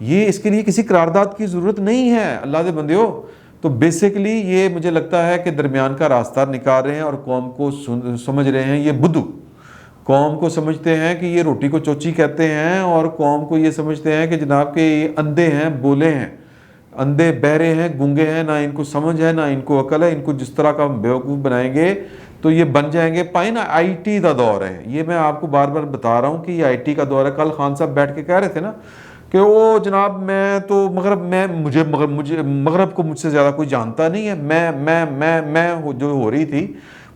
یہ اس کے لیے کسی قرارداد کی ضرورت نہیں ہے اللہ دے بندیو. تو بیسیکلی یہ مجھے لگتا ہے کہ درمیان کا راستہ نکال رہے ہیں اور قوم کو سمجھ رہے ہیں یہ بدھو. قوم کو سمجھتے ہیں کہ یہ روٹی کو چوچی کہتے ہیں، اور قوم کو یہ سمجھتے ہیں کہ جناب کہ یہ اندھے ہیں، بولے ہیں، اندھے بہرے ہیں، گونگے ہیں، نہ ان کو سمجھ ہے نہ ان کو عقل ہے. ان کو جس طرح کا ہم بیوقوف بنائیں گے تو یہ بن جائیں گے. پائیں نا آئی ٹی کا دور ہے یہ، میں آپ کو بار بار بتا رہا ہوں کہ یہ آئی ٹی کا دور ہے. کل خان صاحب بیٹھ کے کہہ رہے تھے نا کہ وہ جناب میں تو مغرب کو مجھ سے زیادہ کوئی جانتا نہیں ہے. میں جو ہو رہی تھی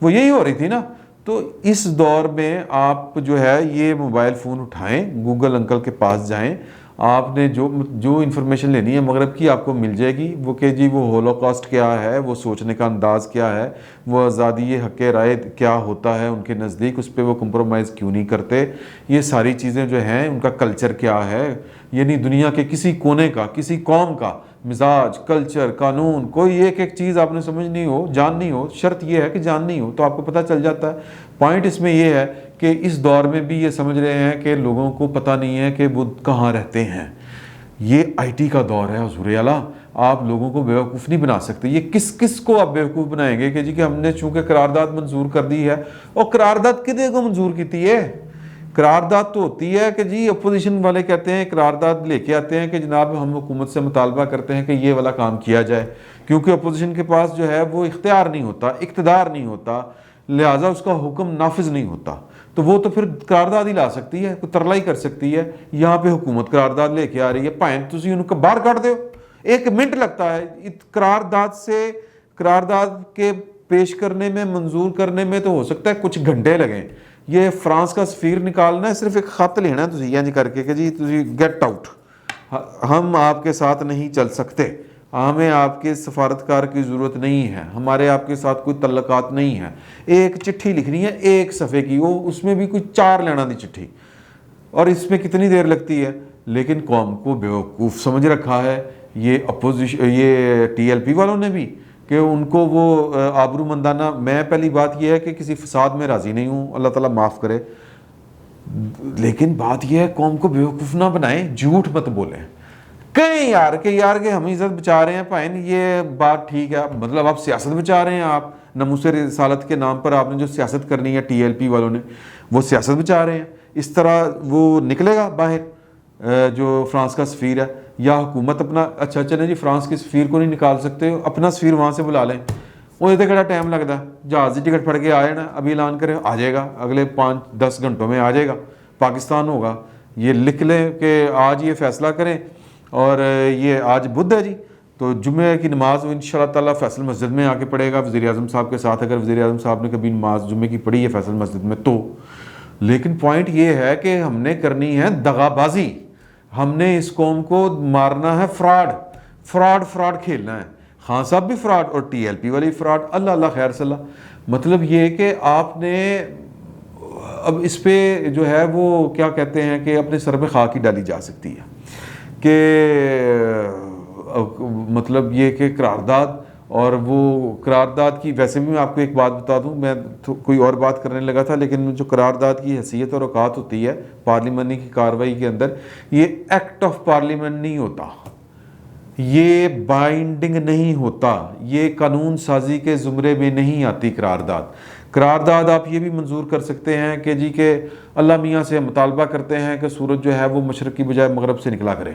وہ یہی ہو رہی تھی نا. تو اس دور میں آپ جو ہے یہ موبائل فون اٹھائیں، گوگل انکل کے پاس جائیں، آپ نے جو انفارمیشن لینی ہے مغرب کی آپ کو مل جائے گی. وہ کہ جی وہ ہولوکاسٹ کیا ہے، وہ سوچنے کا انداز کیا ہے، وہ آزادی حق رائے کیا ہوتا ہے ان کے نزدیک، اس پہ وہ کمپرومائز کیوں نہیں کرتے، یہ ساری چیزیں جو ہیں ان کا کلچر کیا ہے. یعنی دنیا کے کسی کونے کا، کسی قوم کا مزاج، کلچر، قانون، کوئی ایک چیز آپ نے سمجھنی ہو، جاننی ہو، شرط یہ ہے کہ جاننی ہو تو آپ کو پتہ چل جاتا ہے. پوائنٹ اس میں یہ ہے کہ اس دور میں بھی یہ سمجھ رہے ہیں کہ لوگوں کو پتہ نہیں ہے کہ وہ کہاں رہتے ہیں. یہ آئی ٹی کا دور ہے حضور اعلیٰ. آپ لوگوں کو بیوقوف نہیں بنا سکتے. یہ کس کو آپ بیوقوف بنائیں گے کہ جی کہ ہم نے چونکہ قرارداد منظور کر دی ہے. اور قرارداد کدے کو منظور کیتی ہے؟ قرارداد تو ہوتی ہے کہ جی اپوزیشن والے کہتے ہیں، قرارداد لے کے آتے ہیں کہ جناب ہم حکومت سے مطالبہ کرتے ہیں کہ یہ والا کام کیا جائے، کیونکہ اپوزیشن کے پاس جو ہے وہ اختیار نہیں ہوتا، اقتدار نہیں ہوتا، لہٰذا اس کا حکم نافذ نہیں ہوتا. تو وہ تو پھر قرارداد ہی لا سکتی ہے، کوئی ترلا ہی کر سکتی ہے. یہاں پہ حکومت قرارداد لے کے آ رہی ہے، پائیں تسی ان کو باہر کٹ دیو. 1 منٹ لگتا ہے قرارداد کے پیش کرنے میں، منظور کرنے میں تو ہو سکتا ہے کچھ گھنٹے لگیں. یہ فرانس کا سفیر نکالنا ہے، صرف ایک خط لینا ہے تسی جی کر کے کہ جی تسی گیٹ آؤٹ، ہم آپ کے ساتھ نہیں چل سکتے، ہمیں آپ کے سفارتکار کی ضرورت نہیں ہے، ہمارے آپ کے ساتھ کوئی تعلقات نہیں ہے. ایک چٹھی لکھنی ہے 1 صفحے کی، وہ اس میں بھی کوئی 4 لینا دی چٹھی، اور اس میں کتنی دیر لگتی ہے. لیکن قوم کو بیوقوف سمجھ رکھا ہے یہ ٹی ایل پی والوں نے بھی، کہ ان کو وہ آبرو مندانہ. میں پہلی بات یہ ہے کہ کسی فساد میں راضی نہیں ہوں، اللہ تعالیٰ معاف کرے، لیکن بات یہ ہے قوم کو بیوقوف نہ بنائیں، جھوٹ مت بولیں. کہیں یار کہ ہم عزت بچا رہے ہیں پائن، یہ بات ٹھیک ہے، مطلب آپ سیاست بچا رہے ہیں. آپ ناموس رسالت کے نام پر آپ نے جو سیاست کرنی ہے ٹی ایل پی والوں نے، وہ سیاست بچا رہے ہیں. اس طرح وہ نکلے گا باہر جو فرانس کا سفیر ہے، یا حکومت اپنا اچھا چلیں جی فرانس کے سفیر کو نہیں نکال سکتے، اپنا سفیر وہاں سے بلا لیں. وہ اتنے کڑا ٹائم لگتا ہے، جہاز کی ٹکٹ پھڑ کے آئے نا، ابھی اعلان کرے آ جائے گا، اگلے 5-10 گھنٹوں میں آ جائے گا، پاکستان ہوگا. یہ لکھ لیں کہ آج یہ فیصلہ کریں، اور یہ آج بدھ ہے جی، تو جمعہ کی نماز ان شاء اللہ تعالیٰ فیصل مسجد میں آ کے پڑھے گا وزیر اعظم صاحب کے ساتھ، اگر وزیر اعظم صاحب نے کبھی نماز جمعہ کی پڑھی ہے فیصل مسجد میں تو. لیکن پوائنٹ یہ ہے کہ ہم نے کرنی ہے دغا بازی، ہم نے اس قوم کو مارنا ہے، فراڈ کھیلنا ہے. خان صاحب بھی فراڈ اور ٹی ایل پی والی فراڈ. اللہ خیر صلی اللہ. مطلب یہ کہ آپ نے اب اس پہ جو ہے وہ کیا کہتے ہیں کہ اپنے سر پہ خاک ہی ڈالی جا سکتی ہے کہ مطلب یہ کہ قرارداد، اور وہ قرارداد کی ویسے بھی میں آپ کو ایک بات بتا دوں، میں کوئی اور بات کرنے لگا تھا، لیکن جو قرارداد کی حیثیت اور اوقات ہوتی ہے پارلیمانی کی کارروائی کے اندر، یہ ایکٹ آف پارلیمنٹ نہیں ہوتا، یہ بائنڈنگ نہیں ہوتا، یہ قانون سازی کے زمرے میں نہیں آتی قرارداد آپ یہ بھی منظور کر سکتے ہیں کہ جی کہ اللہ میاں سے مطالبہ کرتے ہیں کہ سورج جو ہے وہ مشرق کی بجائے مغرب سے نکلا کرے.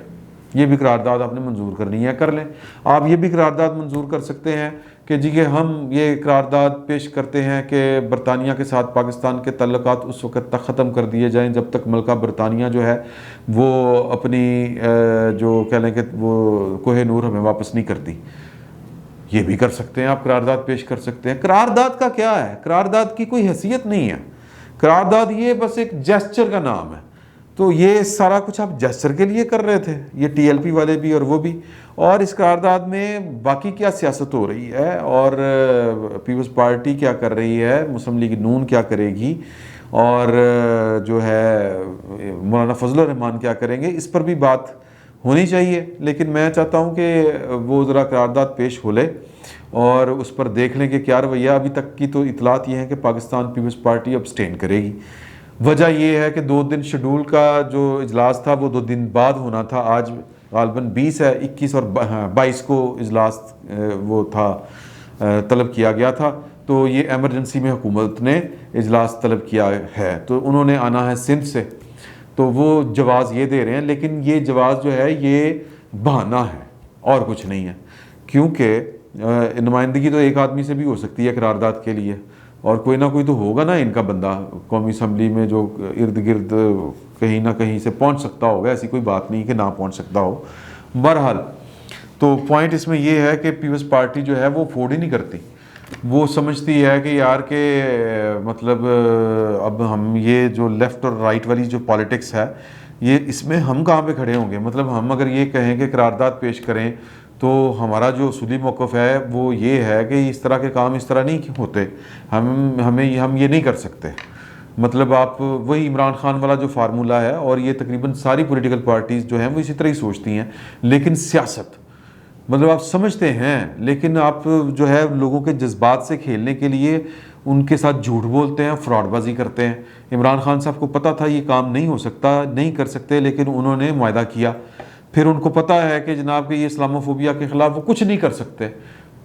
یہ بھی قرارداد آپ نے منظور کرنی ہے، کر لیں. آپ یہ بھی قرارداد منظور کر سکتے ہیں کہ جی کہ ہم یہ قرارداد پیش کرتے ہیں کہ برطانیہ کے ساتھ پاکستان کے تعلقات اس وقت تک ختم کر دیے جائیں جب تک ملکہ برطانیہ جو ہے وہ اپنی جو کہہ لیں کہ وہ کوہ نور ہمیں واپس نہیں کرتی. یہ بھی کر سکتے ہیں آپ، قرارداد پیش کر سکتے ہیں. قرارداد کا کیا ہے؟ قرارداد کی کوئی حیثیت نہیں ہے. قرارداد یہ بس ایک جیسچر کا نام ہے. تو یہ سارا کچھ آپ جیسچر کے لیے کر رہے تھے، یہ ٹی ایل پی والے بھی اور وہ بھی. اور اس قرارداد میں باقی کیا سیاست ہو رہی ہے، اور پیپلز پارٹی کیا کر رہی ہے، مسلم لیگ نون کیا کرے گی، اور جو ہے مولانا فضل الرحمان کیا کریں گے، اس پر بھی بات ہونی چاہیے. لیکن میں چاہتا ہوں کہ وہ ذرا قرارداد پیش ہو لے اور اس پر دیکھ لیں کہ کیا رویہ. ابھی تک کی تو اطلاعات یہ ہیں کہ پاکستان پیپلز پارٹی ابسٹین کرے گی. وجہ یہ ہے کہ 2 دن شیڈول کا جو اجلاس تھا وہ 2 دن بعد ہونا تھا. آج غالباً 20 ہے 21 اور 22 کو اجلاس وہ تھا طلب کیا گیا تھا، تو یہ ایمرجنسی میں حکومت نے اجلاس طلب کیا ہے، تو انہوں نے آنا ہے سندھ سے، تو وہ جواز یہ دے رہے ہیں، لیکن یہ جواز جو ہے یہ بہانہ ہے اور کچھ نہیں ہے، کیونکہ نمائندگی تو ایک آدمی سے بھی ہو سکتی ہے قرارداد کے لیے، اور کوئی نہ کوئی تو ہوگا نا ان کا بندہ قومی اسمبلی میں جو ارد گرد کہیں نہ کہیں سے پہنچ سکتا ہوگا، ایسی کوئی بات نہیں کہ نہ پہنچ سکتا ہو۔ بہرحال تو پوائنٹ اس میں یہ ہے کہ پیپلز پارٹی جو ہے وہ افورڈ ہی نہیں کرتی، وہ سمجھتی ہے کہ یار کہ مطلب اب ہم یہ جو لیفٹ اور رائٹ والی جو پالیٹکس ہے، یہ اس میں ہم کہاں پہ کھڑے ہوں گے؟ مطلب ہم اگر یہ کہیں کہ قرارداد پیش کریں تو ہمارا جو اصولی موقف ہے وہ یہ ہے کہ اس طرح کے کام اس طرح نہیں ہوتے، ہم یہ نہیں کر سکتے۔ مطلب آپ وہی عمران خان والا جو فارمولہ ہے، اور یہ تقریباً ساری پولیٹیکل پارٹیز جو ہیں وہ اسی طرح ہی سوچتی ہیں، لیکن سیاست مطلب آپ سمجھتے ہیں، لیکن آپ جو ہے لوگوں کے جذبات سے کھیلنے کے لیے ان کے ساتھ جھوٹ بولتے ہیں، فراڈ بازی کرتے ہیں۔ عمران خان صاحب کو پتہ تھا یہ کام نہیں ہو سکتا، نہیں کر سکتے، لیکن انہوں نے معاہدہ کیا۔ پھر ان کو پتہ ہے کہ جناب کہ یہ اسلاموفوبیا کے خلاف وہ کچھ نہیں کر سکتے،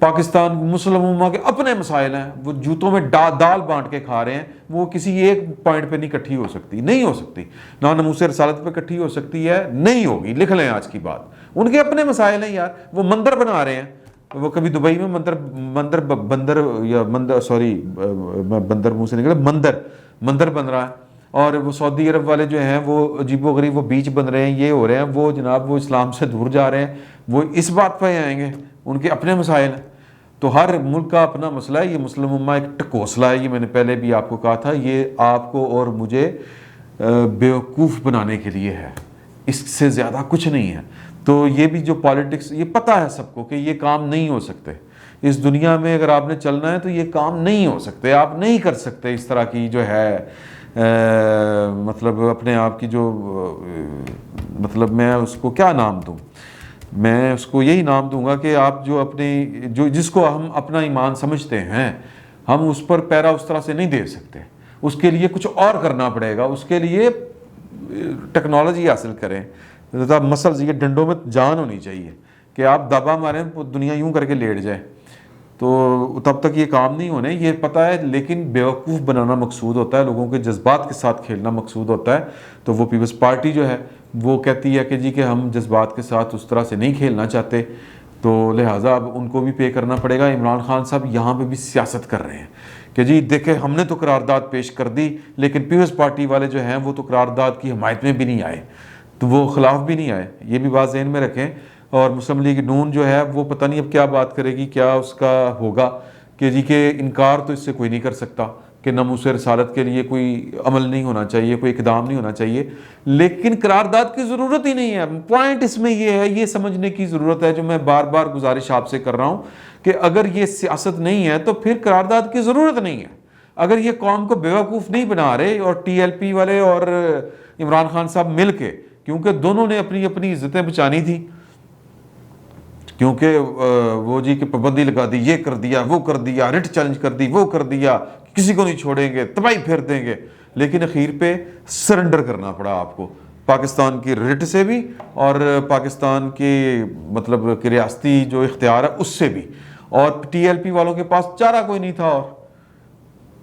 پاکستان مسلم امہ کے اپنے مسائل ہیں، وہ جوتوں میں دال بانٹ کے کھا رہے ہیں، وہ کسی ایک پوائنٹ پہ نہیں اکٹھی ہو سکتی، نہیں ہو سکتی، نہ ناموس رسالت پہ اکٹھی ہو سکتی ہے، نہیں ہوگی، لکھ لیں آج کی بات۔ ان کے اپنے مسائل ہیں یار، وہ مندر بنا رہے ہیں، وہ کبھی دبئی میں بندر منہ سے نکلا، مندر بن رہا ہے، اور وہ سعودی عرب والے جو ہیں وہ عجیب و غریب وہ بیچ بن رہے ہیں، یہ ہو رہے ہیں، وہ جناب وہ اسلام سے دور جا رہے ہیں، وہ اس بات پہ آئیں گے، ان کے اپنے مسائل ہیں۔ تو ہر ملک کا اپنا مسئلہ ہے، یہ مسلم امہ ایک ٹکوسلا ہے، یہ میں نے پہلے بھی آپ کو کہا تھا، یہ آپ کو اور مجھے بیوقوف بنانے کے لیے ہے، اس سے زیادہ کچھ نہیں ہے۔ تو یہ بھی جو پالیٹکس، یہ پتہ ہے سب کو کہ یہ کام نہیں ہو سکتے اس دنیا میں، اگر آپ نے چلنا ہے تو یہ کام نہیں ہو سکتے، آپ نہیں کر سکتے اس طرح کی جو ہے مطلب اپنے آپ کی جو مطلب میں اس کو کیا نام دوں، میں اس کو یہی نام دوں گا کہ آپ جو اپنی جس کو ہم اپنا ایمان سمجھتے ہیں، ہم اس پر پیرا اس طرح سے نہیں دے سکتے، اس کے لیے کچھ اور کرنا پڑے گا، اس کے لیے ٹیکنالوجی حاصل کریں، مسلز یہ ڈنڈوں میں جان ہونی چاہیے کہ آپ دبا ماریں دنیا یوں کر کے لیٹ جائے، تو تب تک یہ کام نہیں ہونے، یہ پتہ ہے، لیکن بیوقوف بنانا مقصود ہوتا ہے، لوگوں کے جذبات کے ساتھ کھیلنا مقصود ہوتا ہے۔ تو وہ پیپلز پارٹی جو ہے وہ کہتی ہے کہ جی کہ ہم جذبات کے ساتھ اس طرح سے نہیں کھیلنا چاہتے، تو لہٰذا اب ان کو بھی پے کرنا پڑے گا۔ عمران خان صاحب یہاں پہ بھی سیاست کر رہے ہیں کہ جی دیکھیں ہم نے تو قرارداد پیش کر دی، لیکن پیپلز پارٹی والے جو ہیں وہ تو قرارداد کی حمایت میں بھی نہیں آئے، تو وہ خلاف بھی نہیں آئے، یہ بھی بات ذہن میں رکھیں۔ اور مسلم لیگ نون جو ہے وہ پتہ نہیں اب کیا بات کرے گی، کیا اس کا ہوگا کہ جی کہ انکار تو اس سے کوئی نہیں کر سکتا کہ ناموس رسالت کے لیے کوئی عمل نہیں ہونا چاہیے، کوئی اقدام نہیں ہونا چاہیے، لیکن قرارداد کی ضرورت ہی نہیں ہے۔ پوائنٹ اس میں یہ ہے، یہ سمجھنے کی ضرورت ہے، جو میں بار بار گزارش آپ سے کر رہا ہوں کہ اگر یہ سیاست نہیں ہے تو پھر قرارداد کی ضرورت نہیں ہے۔ اگر یہ قوم کو بیوقوف نہیں بنا رہے، اور ٹی ایل پی والے اور عمران خان صاحب مل کے، کیونکہ دونوں نے اپنی اپنی عزتیں بچانی تھی، کیونکہ وہ جی کہ پابندی لگا دی، یہ کر دیا، وہ کر دیا، رٹ چیلنج کر دی، وہ کر دیا، کسی کو نہیں چھوڑیں گے، تباہی پھیر دیں گے، لیکن اخیر پہ سرنڈر کرنا پڑا آپ کو، پاکستان کی رٹ سے بھی اور پاکستان کی مطلب کہ ریاستی جو اختیار ہے اس سے بھی، اور ٹی ایل پی والوں کے پاس چارہ کوئی نہیں تھا، اور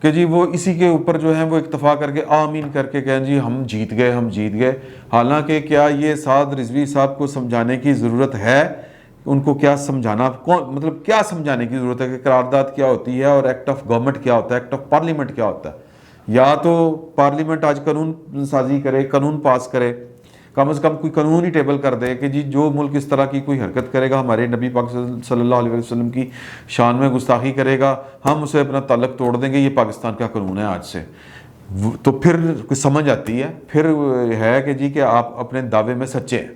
کہ جی وہ اسی کے اوپر جو ہیں وہ اکتفا کر کے آمین کر کے کہیں جی ہم جیت گئے۔ حالانکہ کیا یہ سعد رضوی صاحب کو سمجھانے کی ضرورت ہے؟ ان کو کیا سمجھانا، مطلب کیا سمجھانے کی ضرورت ہے کہ قرارداد کیا ہوتی ہے اور ایکٹ آف گورنمنٹ کیا ہوتا ہے، ایکٹ آف پارلیمنٹ کیا ہوتا ہے؟ یا تو پارلیمنٹ آج قانون سازی کرے، قانون پاس کرے، کم از کم کوئی قانون ہی ٹیبل کر دے کہ جی جو ملک اس طرح کی کوئی حرکت کرے گا، ہمارے نبی پاک صلی اللہ علیہ وسلم کی شان میں گستاخی کرے گا، ہم اسے اپنا تعلق توڑ دیں گے، یہ پاکستان کا قانون ہے آج سے۔ تو پھر کوئی سمجھ آتی ہے، پھر ہے کہ جی کہ آپ اپنے دعوے میں سچے ہیں،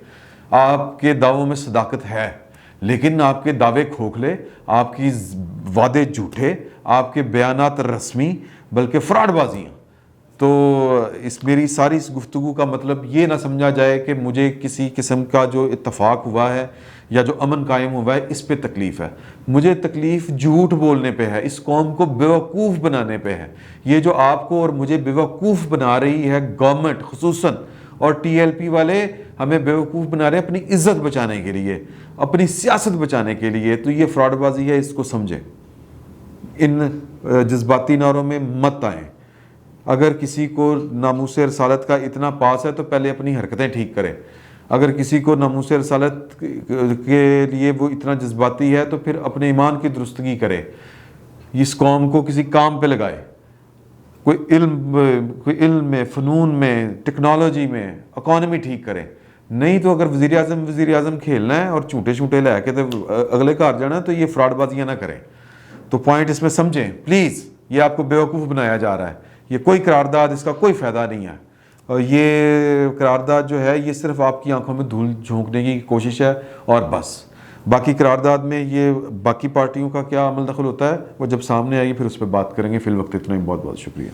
آپ کے دعووں میں صداقت ہے، لیکن آپ کے دعوے کھوکھلے، آپ کی وعدے جھوٹے، آپ کے بیانات رسمی بلکہ فراڈ بازیاں۔ تو میری ساری اس گفتگو کا مطلب یہ نہ سمجھا جائے کہ مجھے کسی قسم کا جو اتفاق ہوا ہے یا جو امن قائم ہوا ہے اس پہ تکلیف ہے، مجھے تکلیف جھوٹ بولنے پہ ہے، اس قوم کو بیوقوف بنانے پہ ہے۔ یہ جو آپ کو اور مجھے بیوقوف بنا رہی ہے گورنمنٹ خصوصاً، اور ٹی ایل پی والے ہمیں بیوقوف بنا رہے ہیں اپنی عزت بچانے کے لیے، اپنی سیاست بچانے کے لیے. تو یہ فراڈ بازی ہے، اس کو سمجھیں، ان جذباتی نعروں میں مت آئیں. اگر کسی کو ناموس رسالت کا اتنا پاس ہے تو پہلے اپنی حرکتیں ٹھیک کریں. اگر کسی کو ناموس رسالت کے لیے وہ اتنا جذباتی ہے تو پھر اپنے ایمان کی درستگی کرے، اس قوم کو کسی کام پہ لگائے، کوئی علم میں، فنون میں، ٹیکنالوجی میں، اکانومی ٹھیک کرے. نہیں تو اگر وزیر اعظم کھیلنا ہے اور چھوٹے لے کے تو اگلے گھر جانا ہے تو یہ فراڈ بازیاں نہ کریں. تو پوائنٹ اس میں سمجھیں پلیز. یہ آپ کو بیوقوف بنایا جا رہا ہے. یہ کوئی قرارداد، اس کا کوئی فائدہ نہیں ہے. اور یہ قرارداد جو ہے یہ صرف آپ کی آنکھوں میں دھول جھونکنے کی کوشش ہے اور بس. باقی قرارداد میں یہ باقی پارٹیوں کا کیا عمل دخل ہوتا ہے وہ جب سامنے آئے گی پھر اس پہ بات کریں گے. فی الوقت اتنا ہی. بہت بہت شکریہ.